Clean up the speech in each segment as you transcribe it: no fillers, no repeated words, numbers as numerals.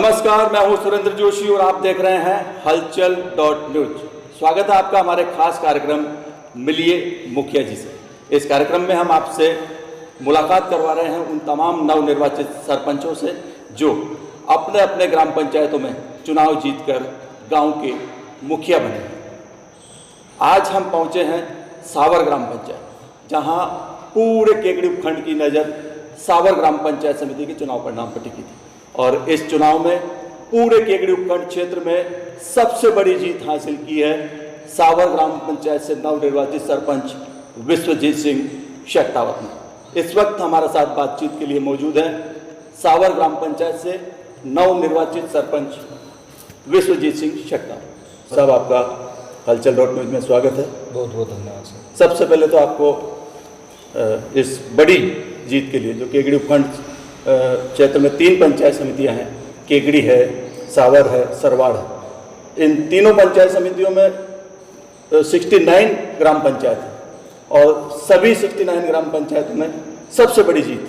नमस्कार, मैं हूं सुरेंद्र जोशी और आप देख रहे हैं हलचल .न्यूज। स्वागत है आपका हमारे खास कार्यक्रम मिलिए मुखिया जी से। इस कार्यक्रम में हम आपसे मुलाकात करवा रहे हैं उन तमाम नवनिर्वाचित सरपंचों से जो अपने अपने ग्राम पंचायतों में चुनाव जीतकर गांव के मुखिया बने हैं। आज हम पहुंचे हैं सावर ग्राम पंचायत, जहां पूरे केकड़ी उपखंड की नज़र सावर ग्राम पंचायत समिति के चुनाव परिणाम पर टिकी थी और इस चुनाव में पूरे केकड़ी उपखंड क्षेत्र में सबसे बड़ी जीत हासिल की है सावर ग्राम पंचायत से नवनिर्वाचित सरपंच विश्वजीत सिंह शेखावत ने। इस वक्त हमारे साथ बातचीत के लिए मौजूद हैं सावर ग्राम पंचायत से नवनिर्वाचित सरपंच विश्वजीत सिंह शेखावत। साहब, आपका हलचल .न्यूज में स्वागत है। बहुत बहुत धन्यवाद सर। सबसे पहले तो आपको इस बड़ी जीत के लिए, जो केकड़ी उपखंड क्षेत्र में 3 पंचायत समितियां हैं, केकड़ी है, सावर है, सरवाड़ है, इन तीनों पंचायत समितियों में 69 ग्राम पंचायत है और सभी 69 ग्राम पंचायतों में सबसे बड़ी जीत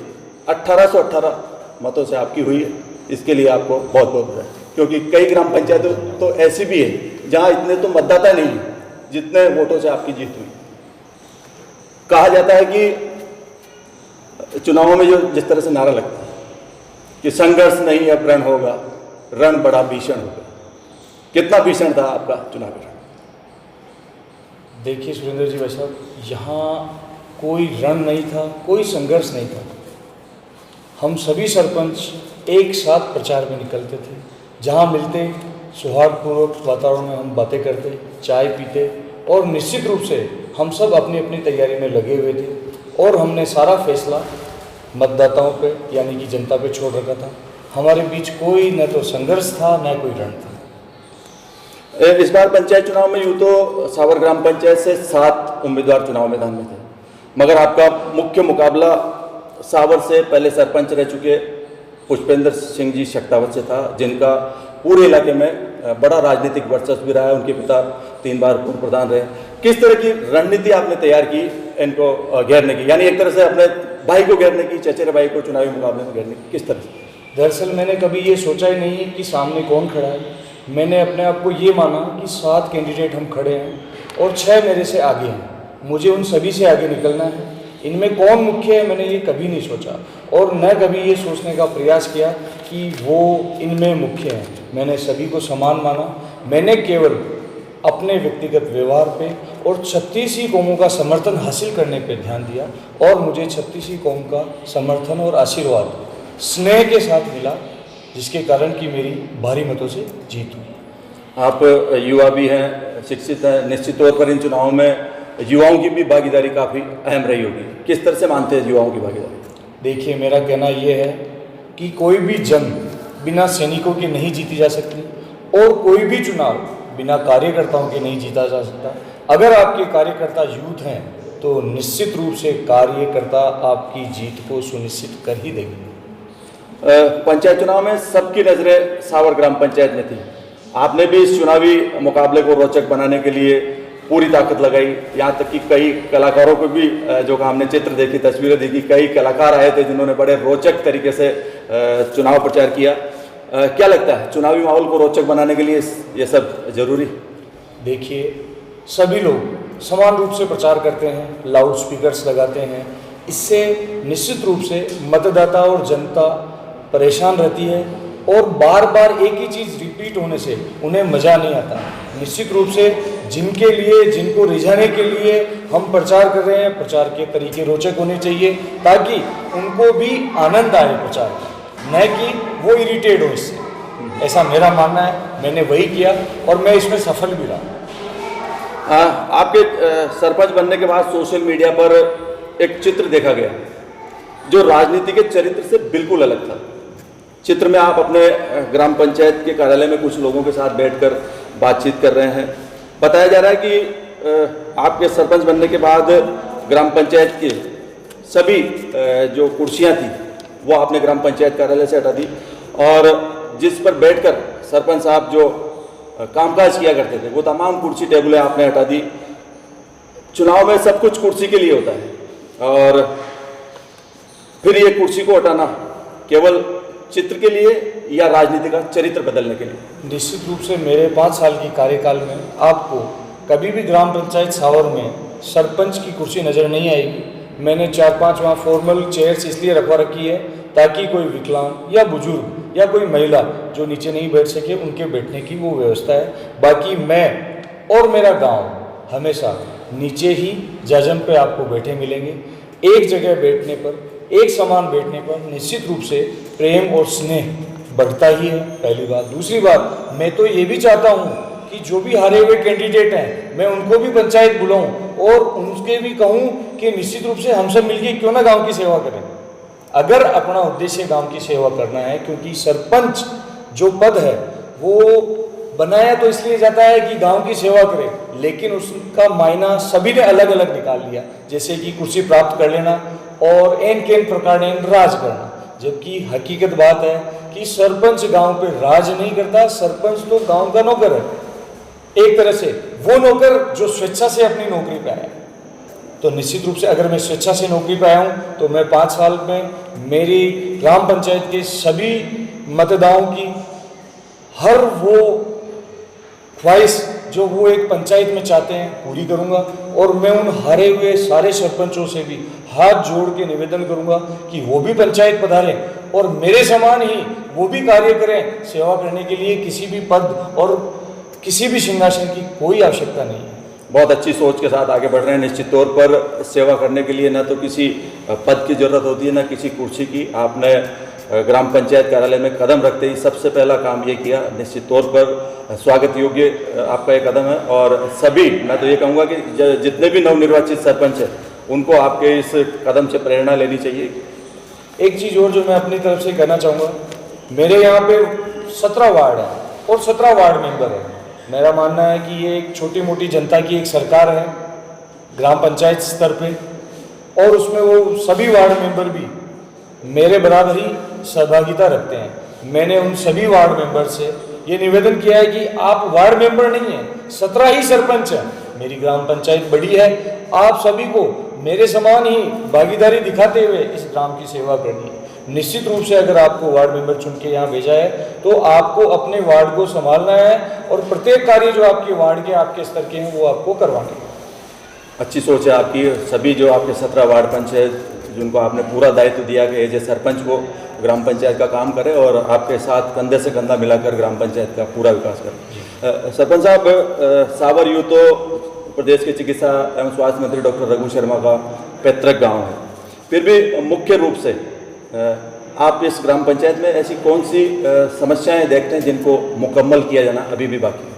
1818 मतों से आपकी हुई है। इसके लिए आपको बहुत बहुत बधाई, क्योंकि कई ग्राम पंचायतें तो ऐसी भी है जहां इतने तो मतदाता नहीं है जितने वोटों से आपकी जीत हुई। कहा जाता है कि चुनावों में जो जिस तरह से नारा लगता है कि संघर्ष नहीं अब रण होगा, रण बड़ा भीषण होगा, कितना भीषण था आपका चुनाव रण? देखिए सुरेंद्र जी भाई साहब, यहाँ कोई रण नहीं था, कोई संघर्ष नहीं था। हम सभी सरपंच एक साथ प्रचार में निकलते थे, जहाँ मिलते सौहार्दपूर्वक वातावरण में हम बातें करते, चाय पीते और निश्चित रूप से हम सब अपनी अपनी तैयारी में लगे हुए थे और हमने सारा फैसला मतदाताओं पे यानी कि जनता पे छोड़ रखा था। हमारे बीच कोई न तो संघर्ष था न कोई रण था। इस बार पंचायत चुनाव में यूँ तो सावर ग्राम पंचायत से 7 उम्मीदवार चुनाव मैदान में थे, मगर आपका मुख्य मुकाबला सावर से पहले सरपंच रह चुके पुष्पेंद्र सिंह जी शेखावत से था, जिनका पूरे इलाके में बड़ा राजनीतिक वर्चस्व भी रहा है। उनके पिता 3 बार पूर्व प्रधान रहे। किस तरह की रणनीति आपने तैयार की इनको घेरने की, यानी एक तरह से अपने भाई को घेरने की, चचेरे भाई को चुनावी मुकाबले में घेरने की, किस तरह से? दरअसल मैंने कभी ये सोचा ही नहीं है कि सामने कौन खड़ा है। मैंने अपने आप को ये माना कि 7 कैंडिडेट हम खड़े हैं और 6 मेरे से आगे हैं। मुझे उन सभी से आगे निकलना है। इनमें कौन मुख्य है मैंने ये कभी नहीं सोचा और न कभी ये सोचने का प्रयास किया कि वो इनमें मुख्य हैं। मैंने सभी को समान माना। मैंने केवल अपने व्यक्तिगत व्यवहार पे और 36 कौमों का समर्थन हासिल करने पे ध्यान दिया और मुझे 36 कौम का समर्थन और आशीर्वाद स्नेह के साथ मिला, जिसके कारण कि मेरी भारी मतों से जीत हुई। आप युवा भी हैं, शिक्षित हैं, निश्चित तौर पर इन चुनावों में युवाओं की भी भागीदारी काफ़ी अहम रही होगी। किस तरह से मानते हैं युवाओं की भागीदारी? देखिए, मेरा कहना ये है कि कोई भी जंग बिना सैनिकों के नहीं जीती जा सकती और कोई भी चुनाव बिना कार्यकर्ताओं के नहीं जीता जा सकता। अगर आपके कार्यकर्ता यूथ हैं तो निश्चित रूप से कार्यकर्ता आपकी जीत को सुनिश्चित कर ही देंगे। पंचायत चुनाव में सबकी नज़रें सावर ग्राम पंचायत में थी। आपने भी इस चुनावी मुकाबले को रोचक बनाने के लिए पूरी ताकत लगाई, यहाँ तक कि कई कलाकारों को भी, जो हमने चित्र देखी, तस्वीरें देखी, कई कलाकार आए थे जिन्होंने बड़े रोचक तरीके से चुनाव प्रचार किया। क्या लगता है, चुनावी माहौल को रोचक बनाने के लिए ये सब जरूरी? देखिए, सभी लोग समान रूप से प्रचार करते हैं, लाउड स्पीकर्स लगाते हैं। इससे निश्चित रूप से मतदाता और जनता परेशान रहती है और बार बार एक ही चीज़ रिपीट होने से उन्हें मज़ा नहीं आता। निश्चित रूप से जिनके लिए, जिनको रिझाने के लिए हम प्रचार कर रहे हैं, प्रचार के तरीके रोचक होने चाहिए ताकि उनको भी आनंद आए प्रचार का, न कि वो इरिटेट हो इससे। ऐसा मेरा मानना है। मैंने वही किया और मैं इसमें सफल भी रहा। आपके सरपंच बनने के बाद सोशल मीडिया पर एक चित्र देखा गया जो राजनीति के चरित्र से बिल्कुल अलग था। चित्र में आप अपने ग्राम पंचायत के कार्यालय में कुछ लोगों के साथ बैठकर बातचीत कर रहे हैं। बताया जा रहा है कि आपके सरपंच बनने के बाद ग्राम पंचायत की सभी जो कुर्सियां थी वो आपने ग्राम पंचायत कार्यालय से हटा दी और जिस पर बैठकर सरपंच साहब जो कामकाज किया करते थे वो तमाम कुर्सी टेबलें आपने हटा दी। चुनाव में सब कुछ कुर्सी के लिए होता है और फिर ये कुर्सी को हटाना केवल चित्र के लिए या राजनीति का चरित्र बदलने के लिए? निश्चित रूप से मेरे 5 साल की कार्यकाल में आपको कभी भी ग्राम पंचायत सावर में सरपंच की कुर्सी नज़र नहीं आएगी। मैंने 4-5 वहाँ फॉर्मल चेयर्स इसलिए रखवा रखी है ताकि कोई विकलांग या बुजुर्ग या कोई महिला जो नीचे नहीं बैठ सके उनके बैठने की वो व्यवस्था है। बाकी मैं और मेरा गांव हमेशा नीचे ही जजम पे आपको बैठे मिलेंगे। एक जगह बैठने पर, एक समान बैठने पर निश्चित रूप से प्रेम और स्नेह बढ़ता ही है, पहली बात। दूसरी बात, मैं तो ये भी चाहता हूँ कि जो भी हारे हुए कैंडिडेट हैं मैं उनको भी पंचायत बुलाऊं और उनके भी कहूं कि निश्चित रूप से हम सब मिलकर क्यों ना गांव की सेवा करें। अगर अपना उद्देश्य गांव की सेवा करना है, क्योंकि सरपंच जो पद है वो बनाया तो इसलिए जाता है कि गांव की सेवा करे, लेकिन उसका मायना सभी ने अलग अलग निकाल लिया, जैसे कि कुर्सी प्राप्त कर लेना और एन केन प्रकार राज करना। जबकि हकीकत बात है कि सरपंच गांव पे राज नहीं करता, सरपंच तो गांव का नौकर है एक तरह से, वो नौकर जो स्वेच्छा से अपनी नौकरी पे आया। तो निश्चित रूप से अगर मैं स्वेच्छा से नौकरी पे आया हूँ तो मैं 5 साल में मेरी ग्राम पंचायत के सभी मतदाताओं की हर वो ख्वाहिश जो वो एक पंचायत में चाहते हैं पूरी करूंगा। और मैं उन हारे हुए सारे सरपंचों से भी हाथ जोड़ के निवेदन करूंगा कि वो भी पंचायत पधारें और मेरे समान ही वो भी कार्य करें। सेवा करने के लिए किसी भी पद और किसी भी सिंहासन की कोई आवश्यकता नहीं है। बहुत अच्छी सोच के साथ आगे बढ़ रहे हैं। निश्चित तौर पर सेवा करने के लिए न तो किसी पद की जरूरत होती है न किसी कुर्सी की। आपने ग्राम पंचायत कार्यालय में कदम रखते ही सबसे पहला काम ये किया, निश्चित तौर पर स्वागत योग्य आपका ये कदम है। और सभी, मैं तो ये कहूँगा कि जितने भी नवनिर्वाचित सरपंच हैं उनको आपके इस कदम से प्रेरणा लेनी चाहिए। एक चीज़ और जो मैं अपनी तरफ से कहना चाहूँगा, मेरे यहाँ पे 17 वार्ड है और 17 वार्ड मेंबर है। मेरा मानना है कि ये एक छोटी मोटी जनता की एक सरकार है ग्राम पंचायत स्तर पे, और उसमें वो सभी वार्ड मेंबर भी मेरे बराबर ही सहभागिता रखते हैं। मैंने उन सभी वार्ड मेंबर से ये निवेदन किया है कि आप वार्ड मेंबर नहीं हैं, 17 ही सरपंच हैं। मेरी ग्राम पंचायत बड़ी है, आप सभी को मेरे समान ही भागीदारी दिखाते हुए इस ग्राम की सेवा करनी है। निश्चित रूप से अगर आपको वार्ड मेंबर चुन के यहाँ भेजा है तो आपको अपने वार्ड को संभालना है और प्रत्येक कार्य जो आपके वार्ड के आपके स्तर के हैं वो आपको करवाने हैं। अच्छी सोच है आपकी। सभी जो आपके 17 वार्ड पंच है जिनको आपने पूरा दायित्व दिया कि एज ए सरपंच को ग्राम पंचायत का काम करे और आपके साथ कंधे से कंधा मिलाकर ग्राम पंचायत का पूरा विकास करे। सरपंच साहब, सावर यूँ तो प्रदेश के चिकित्सा एवं स्वास्थ्य मंत्री डॉक्टर रघु शर्मा का पैतृक गाँव है, फिर भी मुख्य रूप से आप इस ग्राम पंचायत में ऐसी कौन सी समस्याएं देखते हैं जिनको मुकम्मल किया जाना अभी भी बाकी है?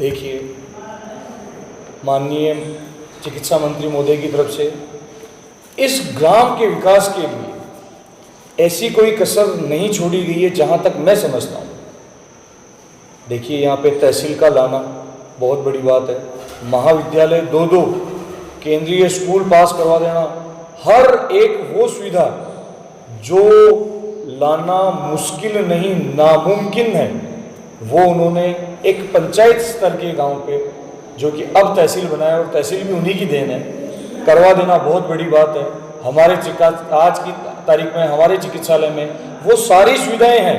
देखिए, माननीय चिकित्सा मंत्री महोदय की तरफ से इस ग्राम के विकास के लिए ऐसी कोई कसर नहीं छोड़ी गई है जहां तक मैं समझता हूं। देखिए, यहाँ पे तहसील का लाना बहुत बड़ी बात है, महाविद्यालय 2-2 केंद्रीय स्कूल पास करवा देना, हर एक वो सुविधा जो लाना मुश्किल नहीं नामुमकिन है वो उन्होंने एक पंचायत स्तर के गांव पे, जो कि अब तहसील बनाया और तहसील भी उन्हीं की देन है, करवा देना बहुत बड़ी बात है। हमारे आज की तारीख में हमारे चिकित्सालय में वो सारी सुविधाएं हैं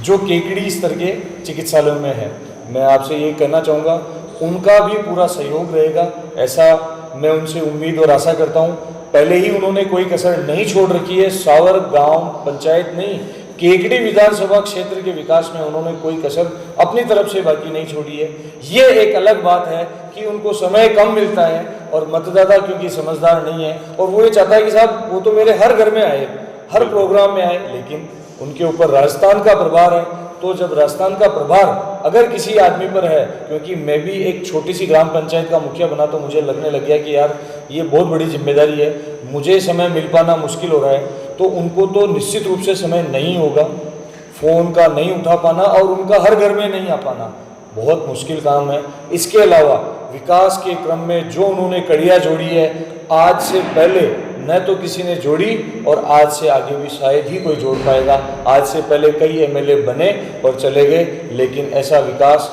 जो केकड़ी स्तर के चिकित्सालयों में है। मैं आपसे ये कहना चाहूँगा उनका भी पूरा सहयोग रहेगा, ऐसा मैं उनसे उम्मीद और आशा करता हूँ। पहले ही उन्होंने कोई कसर नहीं छोड़ रखी है। सावर गांव पंचायत नहीं, केकड़ी विधानसभा क्षेत्र के विकास में उन्होंने कोई कसर अपनी तरफ से बाकी नहीं छोड़ी है। ये एक अलग बात है कि उनको समय कम मिलता है और मतदाता क्योंकि समझदार नहीं है और वो ये चाहता है कि साहब वो तो मेरे हर घर में आए, हर प्रोग्राम में आए, लेकिन उनके ऊपर राजस्थान का प्रभार है। तो जब राजस्थान का प्रभार अगर किसी आदमी पर है, क्योंकि मैं भी एक छोटी सी ग्राम पंचायत का मुखिया बना तो मुझे लगने लग गया कि यार ये बहुत बड़ी जिम्मेदारी है, मुझे समय मिल पाना मुश्किल हो रहा है, तो उनको तो निश्चित रूप से समय नहीं होगा, फ़ोन का नहीं उठा पाना और उनका हर घर में नहीं आ पाना बहुत मुश्किल काम है। इसके अलावा विकास के क्रम में जो उन्होंने कड़ियाँ जोड़ी है, आज से पहले न तो किसी ने जोड़ी और आज से आगे भी शायद ही कोई जोड़ पाएगा। आज से पहले कई एमएलए बने और चले गए, लेकिन ऐसा विकास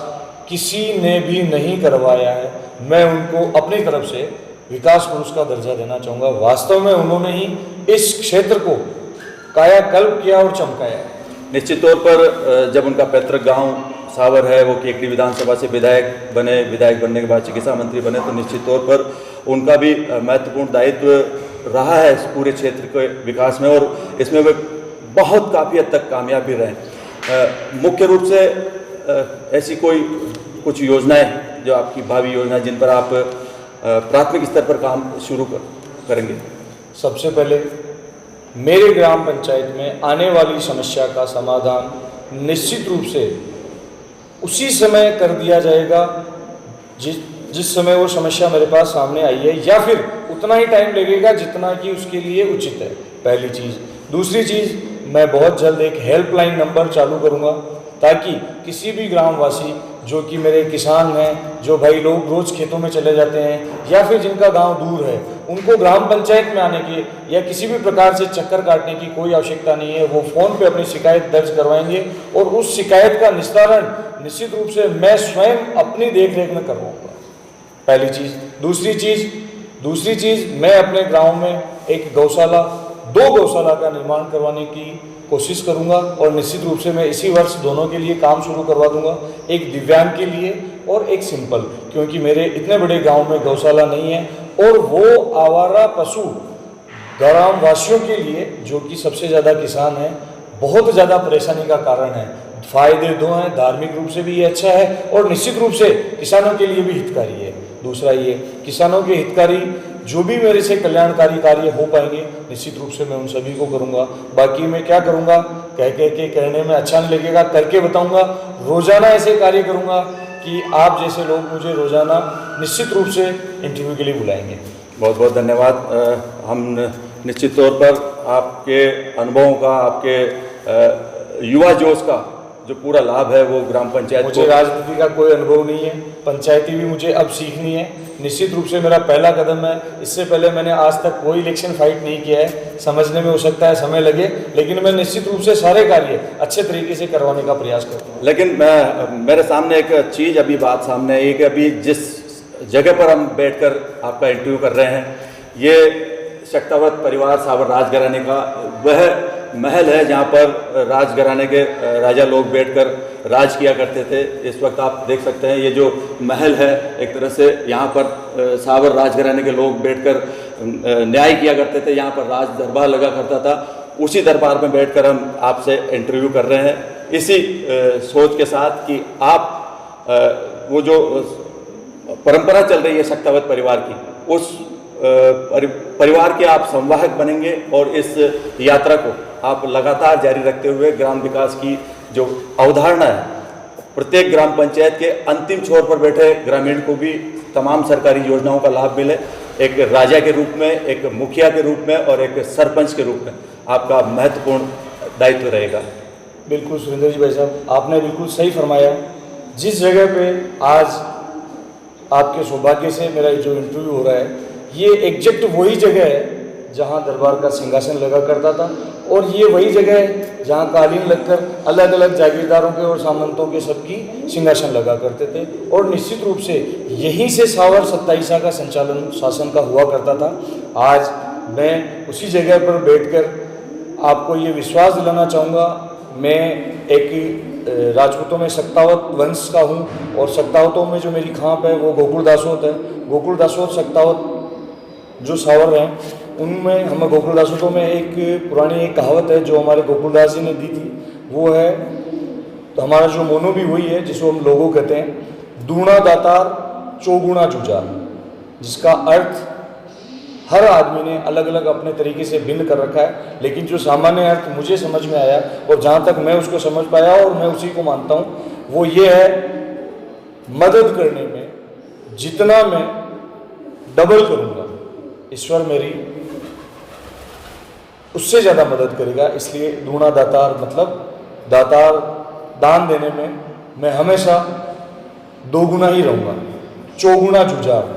किसी ने भी नहीं करवाया है। मैं उनको अपनी तरफ से विकास पुरुष का दर्जा देना चाहूँगा। वास्तव में उन्होंने ही इस क्षेत्र को कायाकल्प किया और चमकाया। निश्चित तौर पर जब उनका पैतृक गांव सावर है, वो केकड़ी विधानसभा से विधायक बने, विधायक बनने के बाद चिकित्सा मंत्री बने, तो निश्चित तौर पर उनका भी महत्वपूर्ण दायित्व रहा है इस पूरे क्षेत्र के विकास में, और इसमें वे बहुत काफ़ी हद तक कामयाब भी रहे। मुख्य रूप से ऐसी कुछ योजनाएं जो आपकी भावी योजनाएं जिन पर आप प्राथमिक स्तर पर काम शुरू करेंगे? सबसे पहले मेरे ग्राम पंचायत में आने वाली समस्या का समाधान निश्चित रूप से उसी समय कर दिया जाएगा जिस समय वो समस्या मेरे पास सामने आई है, या फिर उतना ही टाइम लगेगा जितना कि उसके लिए उचित है, पहली चीज़। दूसरी चीज़, मैं बहुत जल्द एक हेल्पलाइन नंबर चालू करूँगा ताकि किसी भी ग्रामवासी जो कि मेरे किसान हैं, जो भाई लोग रोज़ खेतों में चले जाते हैं या फिर जिनका गांव दूर है, उनको ग्राम पंचायत में आने की या किसी भी प्रकार से चक्कर काटने की कोई आवश्यकता नहीं है। वो फ़ोन पे अपनी शिकायत दर्ज करवाएंगे और उस शिकायत का निस्तारण निश्चित रूप से मैं स्वयं अपनी देखरेख में करवाऊँगा, पहली चीज़। दूसरी चीज़ मैं अपने गाँव में एक गौशाला, 2 गौशाला का निर्माण करवाने की कोशिश करूंगा और निश्चित रूप से मैं इसी वर्ष दोनों के लिए काम शुरू करवा दूंगा, एक दिव्यांग के लिए और एक सिंपल, क्योंकि मेरे इतने बड़े गांव में गौशाला नहीं है और वो आवारा पशु ग्रामवासियों के लिए, जो कि सबसे ज़्यादा किसान हैं, बहुत ज़्यादा परेशानी का कारण है। फायदे 2 हैं, धार्मिक रूप से भी ये अच्छा है और निश्चित रूप से किसानों के लिए भी हितकारी है। दूसरा ये, किसानों के हितकारी जो भी मेरे से कल्याणकारी कार्य हो पाएंगे निश्चित रूप से मैं उन सभी को करूंगा। बाकी मैं क्या करूंगा कह के कहने में अच्छा नहीं लगेगा, करके बताऊंगा। रोजाना ऐसे कार्य करूंगा कि आप जैसे लोग मुझे रोजाना निश्चित रूप से इंटरव्यू के लिए बुलाएंगे। बहुत बहुत धन्यवाद। हम निश्चित तौर पर आपके अनुभवों का, आपके युवा जोश का जो पूरा लाभ है वो ग्राम पंचायत, मुझे राजनीति का कोई अनुभव नहीं है, पंचायती भी मुझे अब सीखनी है। निश्चित रूप से मेरा पहला कदम है, इससे पहले मैंने आज तक कोई इलेक्शन फाइट नहीं किया है। समझने में हो सकता है समय लगे, लेकिन मैं निश्चित रूप से सारे कार्य अच्छे तरीके से करवाने का प्रयास करता हूँ। लेकिन मेरे सामने एक चीज़ अभी बात सामने आई कि अभी जिस जगह पर हम बैठकर आपका इंटरव्यू कर रहे हैं, ये शक्तावत परिवार सावर राजघराने का वह महल है जहाँ पर राजघराने के राजा लोग बैठकर राज किया करते थे। इस वक्त आप देख सकते हैं ये जो महल है, एक तरह से यहाँ पर सावर राजघराने के लोग बैठकर न्याय किया करते थे, यहाँ पर राज दरबार लगा करता था। उसी दरबार में बैठकर हम आपसे इंटरव्यू कर रहे हैं, इसी सोच के साथ कि आप वो जो परंपरा चल रही है शक्तावत परिवार की, उस परिवार के आप संवाहक बनेंगे और इस यात्रा को आप लगातार जारी रखते हुए ग्राम विकास की जो अवधारणा है, प्रत्येक ग्राम पंचायत के अंतिम छोर पर बैठे ग्रामीण को भी तमाम सरकारी योजनाओं का लाभ मिले, एक राजा के रूप में, एक मुखिया के रूप में और एक सरपंच के रूप में आपका महत्वपूर्ण दायित्व रहेगा। बिल्कुल सुरेंद्र जी भाई साहब, आपने बिल्कुल सही फरमाया। जिस जगह पे आज आपके सौभाग्य से मेरा जो इंटरव्यू हो रहा है, ये एग्जैक्ट वही जगह है जहाँ दरबार का सिंहासन लगा करता था, और ये वही जगह है जहाँ कालीन लगकर अलग अलग जागीरदारों के और सामंतों के सबकी सिंहासन लगा करते थे। और निश्चित रूप से यहीं से सावर 27 का संचालन शासन का हुआ करता था। आज मैं उसी जगह पर बैठकर आपको ये विश्वास दिलाना चाहूँगा, मैं एक राजपूतों में शक्तावत वंश का हूँ और शक्तावतों में जो मेरी खाप है वो गोकुल दासोत है। गोकुल दासोत शक्तावत जो सावर हैं उनमें, हम गोकुल दासोतों में एक पुरानी एक कहावत है जो हमारे गोकुलदास जी ने दी थी, वो है, तो हमारा जो मोनो भी वही है जिसको हम लोगों कहते हैं, दूना दातार चौगुना जुजार, जिसका अर्थ हर आदमी ने अलग अलग अपने तरीके से भिन्न कर रखा है, लेकिन जो सामान्य अर्थ मुझे समझ में आया और जहाँ तक मैं उसको समझ पाया और मैं उसी को मानता हूँ, वो ये है, मदद करने में जितना मैं डबल करूँगा, ईश्वर मेरी उससे ज़्यादा मदद करेगा। इसलिए दूना दातार मतलब दातार, दान देने में मैं हमेशा दोगुना ही रहूँगा। चौगुना जुझार,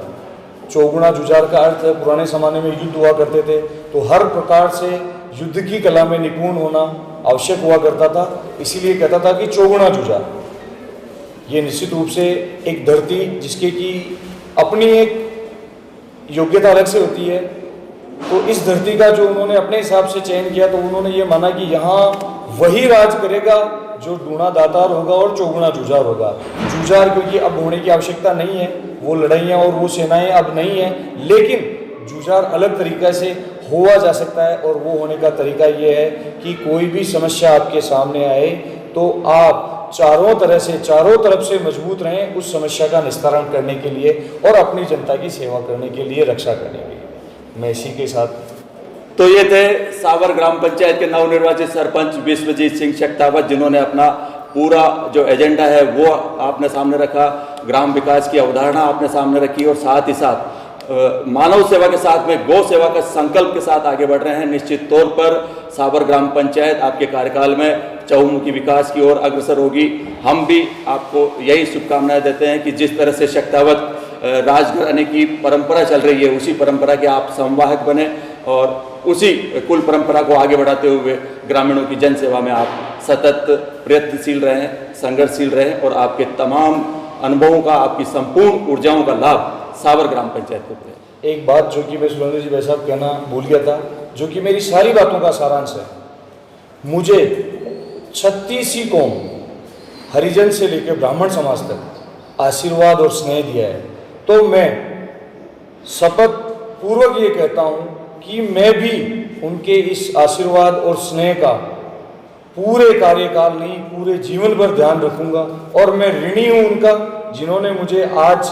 चौगुना जुझार का अर्थ है, पुराने ज़माने में युद्ध हुआ करते थे तो हर प्रकार से युद्ध की कला में निपुण होना आवश्यक हुआ करता था, इसीलिए कहता था कि चौगुना जुझार। ये निश्चित रूप से एक धरती जिसके की अपनी एक योग्यता अलग से होती है, तो इस धरती का जो उन्होंने अपने हिसाब से चयन किया, तो उन्होंने ये माना कि यहाँ वही राज करेगा जो दूना दातार होगा और चौगुना जूझार होगा। जूझार क्योंकि अब होने की आवश्यकता नहीं है, वो लड़ाइयाँ और वो सेनाएं अब नहीं है, लेकिन जूझार अलग तरीक़े से हुआ जा सकता है। और वो होने का तरीका ये है कि कोई भी समस्या आपके सामने आए तो आप चारों तरफ से मजबूत रहें उस समस्या का निस्तारण करने के लिए और अपनी जनता की सेवा करने के लिए, रक्षा करने के लिए। मैं इसी के साथ। तो ये थे सावर ग्राम पंचायत के नवनिर्वाचित सरपंच विश्वजीत सिंह शेखावत, जिन्होंने अपना पूरा जो एजेंडा है वो आपने सामने रखा, ग्राम विकास की अवधारणा आपने सामने रखी और साथ ही साथ मानव सेवा के साथ में गौ सेवा का संकल्प के साथ आगे बढ़ रहे हैं। निश्चित तौर पर सावर ग्राम पंचायत आपके कार्यकाल में चहुमुखी विकास की ओर अग्रसर होगी। हम भी आपको यही शुभकामनाएं देते हैं कि जिस तरह से शेखावत राजघराने की परंपरा चल रही है, उसी परंपरा के आप संवाहक बने और उसी कुल परंपरा को आगे बढ़ाते हुए ग्रामीणों की जन सेवा में आप सतत प्रयत्नशील रहें, संघर्षशील रहें और आपके तमाम अनुभवों का, आपकी संपूर्ण ऊर्जाओं का लाभ सावर ग्राम पंचायत को मिले। एक बात जो कि मैं सुरेंद्र जी भाई साहब कहना भूल गया था, जो कि मेरी सारी बातों का सारांश है, मुझे 36 कौम, हरिजन से लेकर ब्राह्मण समाज तक आशीर्वाद और स्नेह दिया है। तो मैं शपथ पूर्वक ये कहता हूँ कि मैं भी उनके इस आशीर्वाद और स्नेह का पूरे कार्यकाल नहीं, पूरे जीवन भर ध्यान रखूंगा। और मैं ऋणी हूँ उनका, जिन्होंने मुझे आज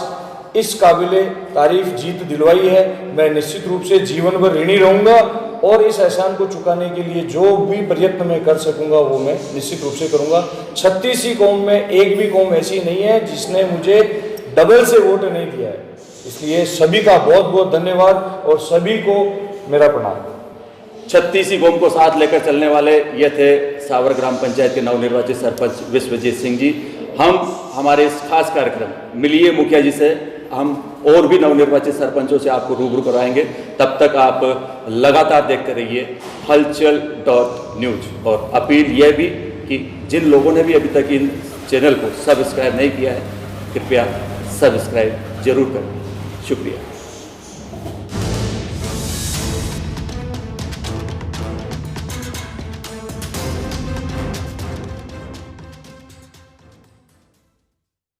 इस काबिले तारीफ जीत दिलवाई है। मैं निश्चित रूप से जीवन भर ऋणी रहूंगा और इस एहसान को चुकाने के लिए जो भी प्रयत्न मैं कर सकूंगा वो मैं निश्चित रूप से करूंगा। 36 ही कौम में एक भी कौम ऐसी नहीं है जिसने मुझे डबल से वोट नहीं दिया है। इसलिए सभी का बहुत बहुत धन्यवाद और सभी को मेरा प्रणाम। 36 कौम को साथ लेकर चलने वाले ये थे सावर ग्राम पंचायत के नवनिर्वाचित सरपंच विश्वजीत सिंह जी। हम हमारे इस खास कार्यक्रम मिलिए मुखिया जी से हम और भी नवनिर्वाचित सरपंचों से आपको रूबरू करवाएंगे। तब तक आप लगातार देखते रहिए हलचल.न्यूज। और अपील यह भी कि जिन लोगों ने भी अभी तक इन चैनल को सब्सक्राइब नहीं किया है, कृपया सब्सक्राइब जरूर करें। शुक्रिया।